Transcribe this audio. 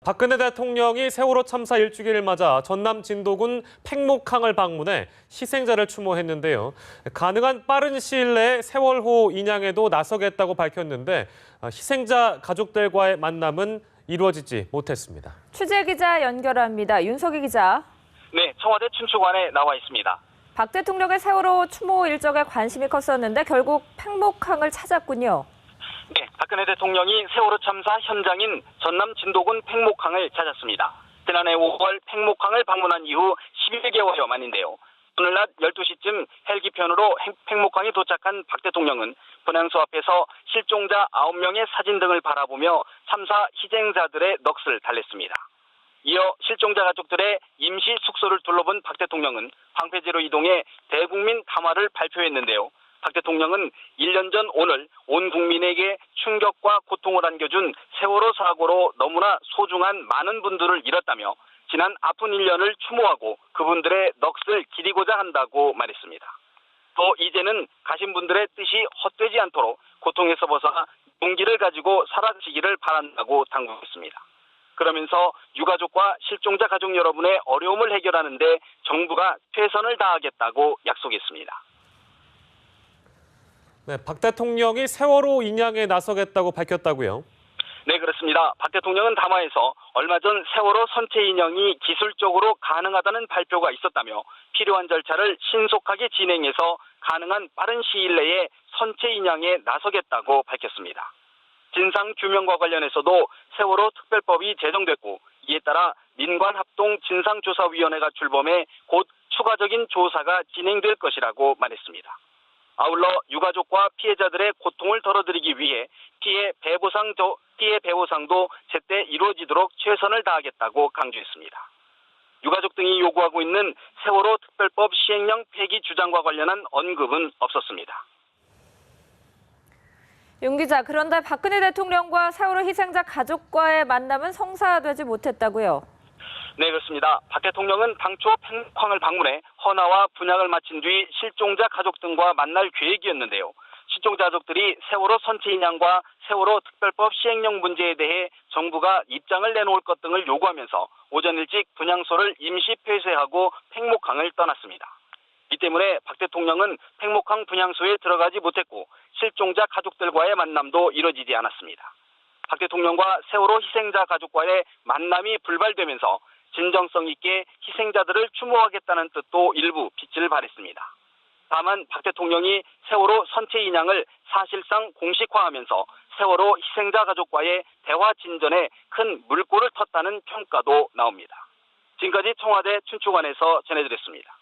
박근혜 대통령이 세월호 참사 일주기를 맞아 전남 진도군 팽목항을 방문해 희생자를 추모했는데요. 가능한 빠른 시일 내에 세월호 인양에도 나서겠다고 밝혔는데 희생자 가족들과의 만남은 이루어지지 못했습니다. 취재 기자 연결합니다. 윤석희 기자. 네, 청와대 춘추관에 나와 있습니다. 박 대통령의 세월호 추모 일정에 관심이 컸었는데 결국 팽목항을 찾았군요. 네, 박근혜 대통령이 세월호 참사 현장인 전남 진도군 팽목항을 찾았습니다. 지난해 5월 팽목항을 방문한 이후 11개월여 만인데요. 오늘 낮 12시쯤 헬기편으로 팽목항에 도착한 박 대통령은 분향소 앞에서 실종자 9명의 사진 등을 바라보며 참사 희생자들의 넋을 달랬습니다. 이어 실종자 가족들의 임시 숙소를 둘러본 박 대통령은 방패제로 이동해 대국민 담화를 발표했는데요. 박 대통령은 1년 전 오늘 온 국민에게 충격과 고통을 안겨준 세월호 사고로 너무나 소중한 많은 분들을 잃었다며 지난 아픈 1년을 추모하고 그분들의 넋을 기리고자 한다고 말했습니다. 또 이제는 가신 분들의 뜻이 헛되지 않도록 고통에서 벗어나 용기를 가지고 살아가시기를 바란다고 당부했습니다. 그러면서 유가족과 실종자 가족 여러분의 어려움을 해결하는 데 정부가 최선을 다하겠다고 약속했습니다. 네, 박 대통령이 세월호 인양에 나서겠다고 밝혔다고요? 네, 그렇습니다. 박 대통령은 담화에서 얼마 전 세월호 선체 인양이 기술적으로 가능하다는 발표가 있었다며 필요한 절차를 신속하게 진행해서 가능한 빠른 시일 내에 선체 인양에 나서겠다고 밝혔습니다. 진상규명과 관련해서도 세월호 특별법이 제정됐고 이에 따라 민관합동 진상조사위원회가 출범해 곧 추가적인 조사가 진행될 것이라고 말했습니다. 아울러 유가족과 피해자들의 고통을 덜어드리기 위해 피해 배보상도 제때 이루어지도록 최선을 다하겠다고 강조했습니다. 유가족 등이 요구하고 있는 세월호 특별법 시행령 폐기 주장과 관련한 언급은 없었습니다. 윤 기자, 그런데 박근혜 대통령과 세월호 희생자 가족과의 만남은 성사되지 못했다고요? 네, 그렇습니다. 박 대통령은 당초 팽목항을 방문해 헌화와 분향을 마친 뒤 실종자 가족 등과 만날 계획이었는데요. 실종자 가족들이 세월호 선체 인양과 세월호 특별법 시행령 문제에 대해 정부가 입장을 내놓을 것 등을 요구하면서 오전 일찍 분향소를 임시 폐쇄하고 팽목항을 떠났습니다. 이 때문에 박 대통령은 팽목항 분향소에 들어가지 못했고 실종자 가족들과의 만남도 이뤄지지 않았습니다. 박 대통령과 세월호 희생자 가족과의 만남이 불발되면서 진정성 있게 희생자들을 추모하겠다는 뜻도 일부 빛을 발했습니다. 다만 박 대통령이 세월호 선체 인양을 사실상 공식화하면서 세월호 희생자 가족과의 대화 진전에 큰 물꼬를 텄다는 평가도 나옵니다. 지금까지 청와대 춘추관에서 전해드렸습니다.